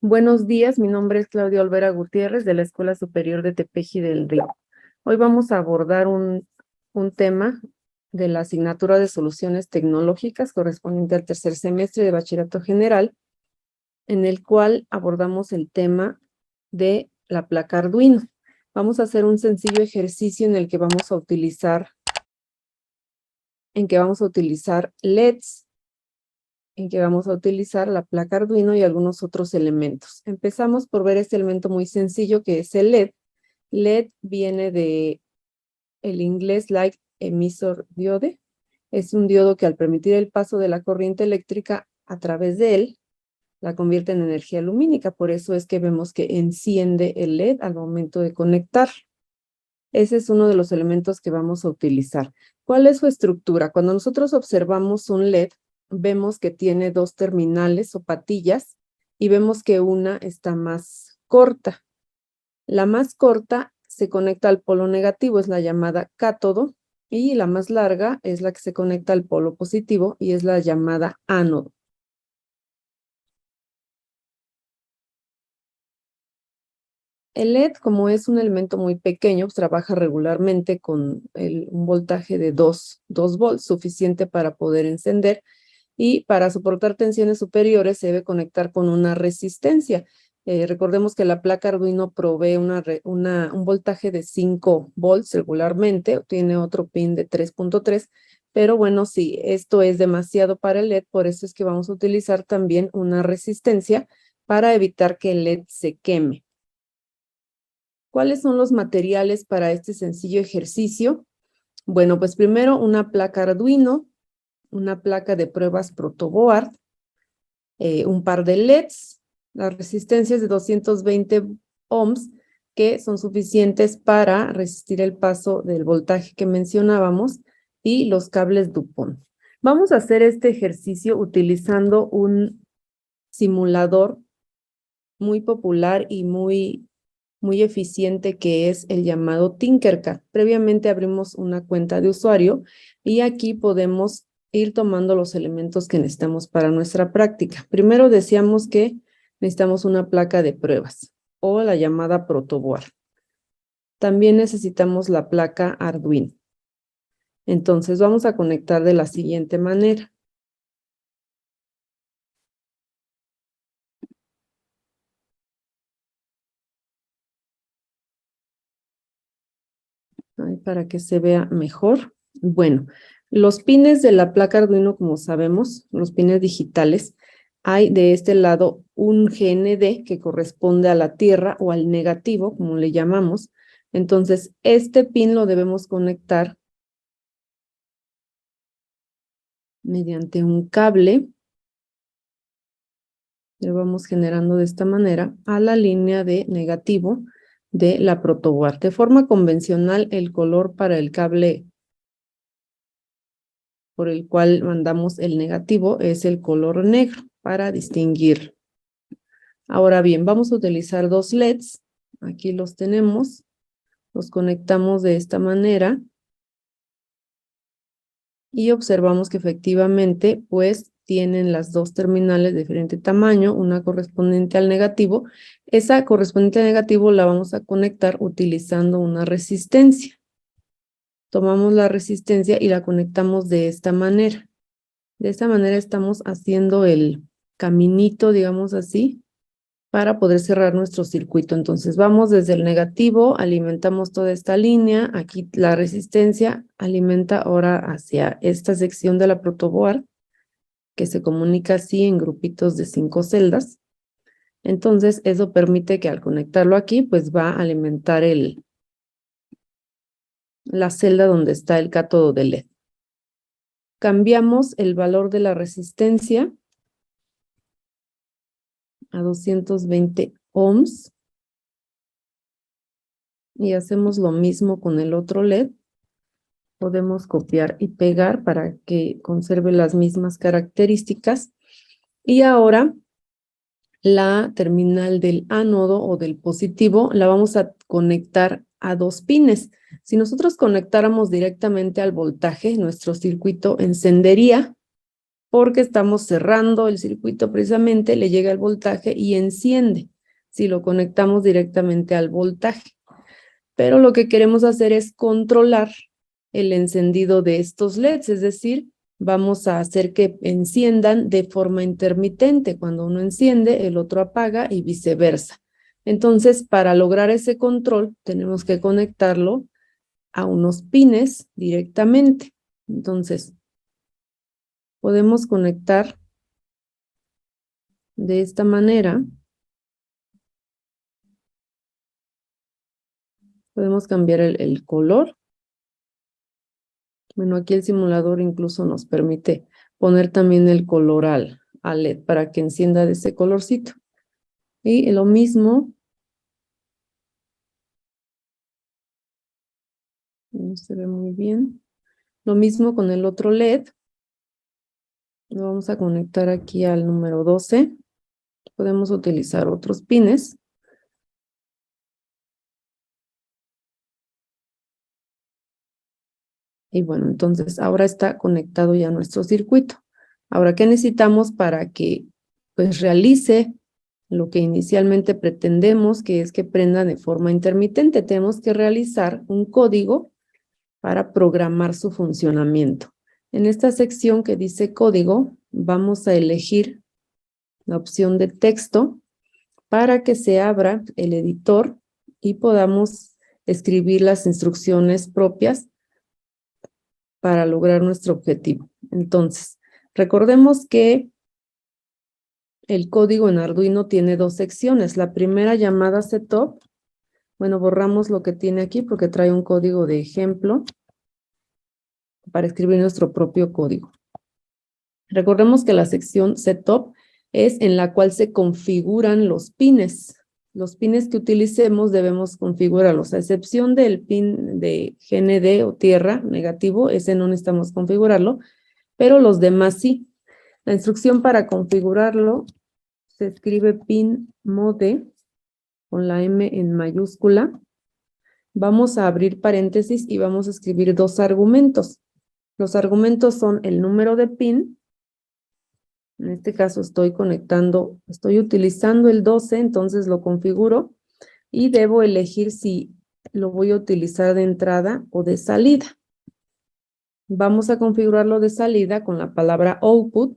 Buenos días, mi nombre es Claudia Olvera Gutiérrez de la Escuela Superior de Tepeji del Río. Hoy vamos a abordar un tema de la asignatura de Soluciones Tecnológicas correspondiente al tercer semestre de Bachillerato General, en el cual abordamos el tema de la placa Arduino. Vamos a hacer un sencillo ejercicio en el que vamos a utilizar LEDs, en que vamos a utilizar la placa Arduino y algunos otros elementos. Empezamos por ver este elemento muy sencillo que es el LED. LED viene de el inglés Light Emission Diode. Es un diodo que al permitir el paso de la corriente eléctrica a través de él, la convierte en energía lumínica. Por eso es que vemos que enciende el LED al momento de conectar. Ese es uno de los elementos que vamos a utilizar. ¿Cuál es su estructura? Cuando nosotros observamos un LED, vemos que tiene dos terminales o patillas y vemos que una está más corta. La más corta se conecta al polo negativo, es la llamada cátodo, y la más larga es la que se conecta al polo positivo y es la llamada ánodo. El LED, como es un elemento muy pequeño, pues, trabaja regularmente con un voltaje de 2 volts, suficiente para poder encender, y para soportar tensiones superiores se debe conectar con una resistencia. Recordemos que la placa Arduino provee un voltaje de 5 volts regularmente, tiene otro pin de 3.3, pero bueno, si esto es demasiado para el LED, por eso es que vamos a utilizar también una resistencia para evitar que el LED se queme. ¿Cuáles son los materiales para este sencillo ejercicio? Bueno, pues primero una placa Arduino, una placa de pruebas protoboard, un par de LEDs, las resistencias de 220 ohms, que son suficientes para resistir el paso del voltaje que mencionábamos, y los cables DuPont. Vamos a hacer este ejercicio utilizando un simulador muy popular y muy eficiente, que es el llamado Tinkercad. Previamente abrimos una cuenta de usuario y aquí podemos ir tomando los elementos que necesitamos para nuestra práctica. Primero decíamos que necesitamos una placa de pruebas o la llamada protoboard. También necesitamos la placa Arduino. Entonces vamos a conectar de la siguiente manera. Para que se vea mejor. Bueno, los pines de la placa Arduino, como sabemos, los pines digitales, hay de este lado un GND que corresponde a la tierra o al negativo, como le llamamos. Entonces, este pin lo debemos conectar mediante un cable. Lo vamos generando de esta manera a la línea de negativo de la protoboard. De forma convencional, el color para el cable por el cual mandamos el negativo es el color negro para distinguir. Ahora bien, vamos a utilizar dos LEDs. Aquí los tenemos. Los conectamos de esta manera y observamos que efectivamente pues tienen las dos terminales de diferente tamaño, una correspondiente al negativo. Esa correspondiente al negativo la vamos a conectar utilizando una resistencia. Tomamos la resistencia y la conectamos de esta manera. De esta manera estamos haciendo el caminito, digamos así, para poder cerrar nuestro circuito. Entonces vamos desde el negativo, alimentamos toda esta línea, aquí la resistencia alimenta ahora hacia esta sección de la protoboard, que se comunica así en grupitos de 5 celdas. Entonces eso permite que al conectarlo aquí, pues va a alimentar la celda donde está el cátodo de LED. Cambiamos el valor de la resistencia a 220 ohms. Y hacemos lo mismo con el otro LED. Podemos copiar y pegar para que conserve las mismas características. Y ahora la terminal del ánodo o del positivo la vamos a conectar a dos pines. Si nosotros conectáramos directamente al voltaje, nuestro circuito encendería porque estamos cerrando el circuito precisamente, le llega el voltaje y enciende, si lo conectamos directamente al voltaje. Pero lo que queremos hacer es controlar el encendido de estos LEDs, es decir, vamos a hacer que enciendan de forma intermitente. Cuando uno enciende, el otro apaga y viceversa. Entonces, para lograr ese control, tenemos que conectarlo a unos pines directamente. Entonces, podemos conectar de esta manera. Podemos cambiar el color. Bueno, aquí el simulador incluso nos permite poner también el color al LED para que encienda de ese colorcito. Y lo mismo, no se ve muy bien. Lo mismo con el otro LED. Lo vamos a conectar aquí al número 12. Podemos utilizar otros pines. Y bueno, entonces ahora está conectado ya nuestro circuito. Ahora, ¿qué necesitamos para que pues realice lo que inicialmente pretendemos, que es que prenda de forma intermitente? Tenemos que realizar un código para programar su funcionamiento. En esta sección que dice código, vamos a elegir la opción de texto para que se abra el editor y podamos escribir las instrucciones propias para lograr nuestro objetivo. Entonces, recordemos que el código en Arduino tiene dos secciones. La primera llamada setup. Bueno, borramos lo que tiene aquí porque trae un código de ejemplo para escribir nuestro propio código. Recordemos que la sección setup es en la cual se configuran los pines. Los pines que utilicemos debemos configurarlos, a excepción del pin de GND o tierra negativo, ese no necesitamos configurarlo, pero los demás sí. La instrucción para configurarlo se escribe pin mode con la M en mayúscula. Vamos a abrir paréntesis y vamos a escribir dos argumentos. Los argumentos son el número de pin. En este caso estoy utilizando el 12, entonces lo configuro y debo elegir si lo voy a utilizar de entrada o de salida. Vamos a configurarlo de salida con la palabra output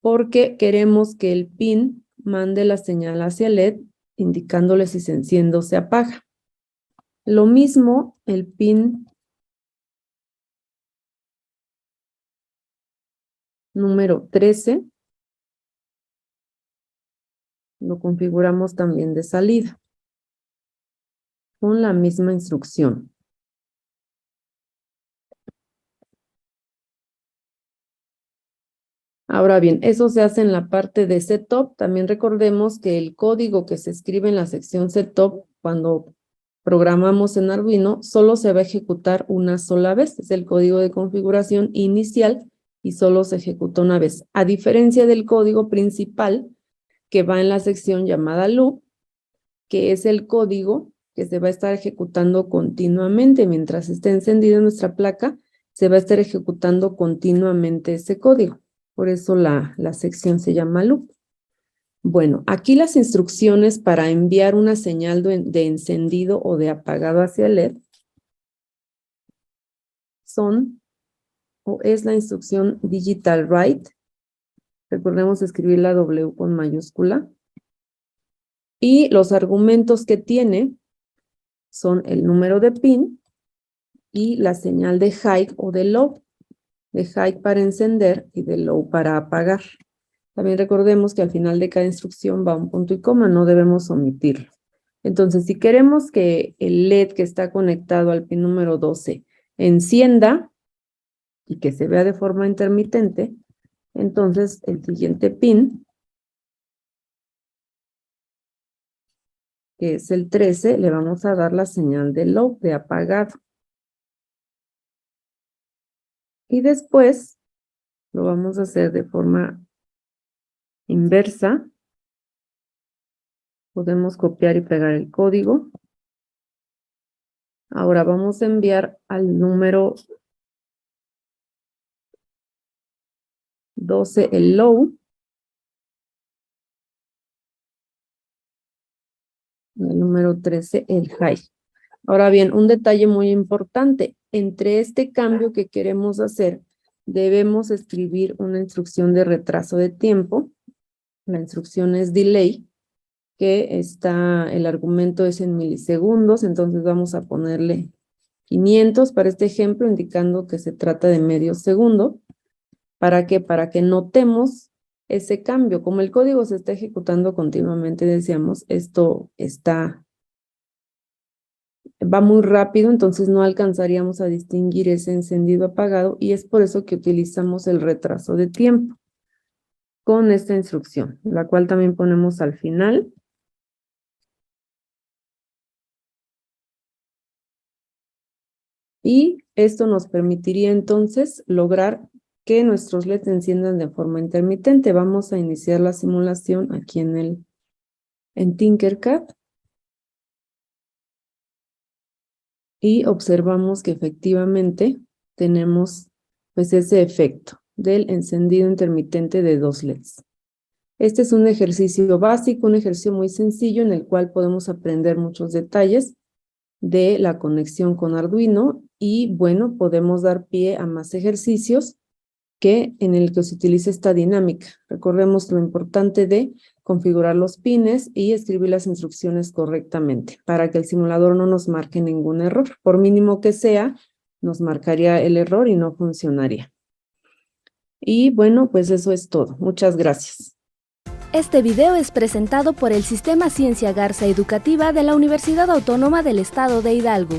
porque queremos que el pin mande la señal hacia el LED indicándole si se enciende o se apaga. Lo mismo el pin número 13 lo configuramos también de salida con la misma instrucción. Ahora bien, eso se hace en la parte de setup. También recordemos que el código que se escribe en la sección setup, cuando programamos en Arduino, solo se va a ejecutar una sola vez. Es el código de configuración inicial y solo se ejecuta una vez. A diferencia del código principal que va en la sección llamada loop, que es el código que se va a estar ejecutando continuamente. Mientras esté encendida nuestra placa, se va a estar ejecutando continuamente ese código. Por eso la sección se llama loop. Bueno, aquí las instrucciones para enviar una señal de encendido o de apagado hacia el LED son, o es la instrucción digital write. Recordemos escribir la W con mayúscula. Y los argumentos que tiene son el número de pin y la señal de high o de low. De high para encender y de low para apagar. También recordemos que al final de cada instrucción va un punto y coma, no debemos omitirlo. Entonces, si queremos que el LED que está conectado al pin número 12 encienda y que se vea de forma intermitente, entonces el siguiente pin, que es el 13, le vamos a dar la señal de low, de apagado. Y después lo vamos a hacer de forma inversa. Podemos copiar y pegar el código. Ahora vamos a enviar al número 12 el low, el número 13 el high. Ahora bien, un detalle muy importante, entre este cambio que queremos hacer, debemos escribir una instrucción de retraso de tiempo. La instrucción es delay, que el argumento es en milisegundos, entonces vamos a ponerle 500 para este ejemplo, indicando que se trata de medio segundo. ¿Para qué? Para que notemos ese cambio. Como el código se está ejecutando continuamente, decíamos, esto va muy rápido, entonces no alcanzaríamos a distinguir ese encendido apagado y es por eso que utilizamos el retraso de tiempo con esta instrucción, la cual también ponemos al final. Y esto nos permitiría entonces lograr que nuestros LEDs se enciendan de forma intermitente. Vamos a iniciar la simulación aquí en Tinkercad. Y observamos que efectivamente tenemos pues ese efecto del encendido intermitente de 2 LEDs. Este es un ejercicio básico, un ejercicio muy sencillo en el cual podemos aprender muchos detalles de la conexión con Arduino y bueno, podemos dar pie a más ejercicios en el que se utiliza esta dinámica. Recordemos lo importante de configurar los pines y escribir las instrucciones correctamente para que el simulador no nos marque ningún error. Por mínimo que sea, nos marcaría el error y no funcionaría. Y bueno, pues eso es todo. Muchas gracias. Este video es presentado por el Sistema Ciencia Garza Educativa de la Universidad Autónoma del Estado de Hidalgo.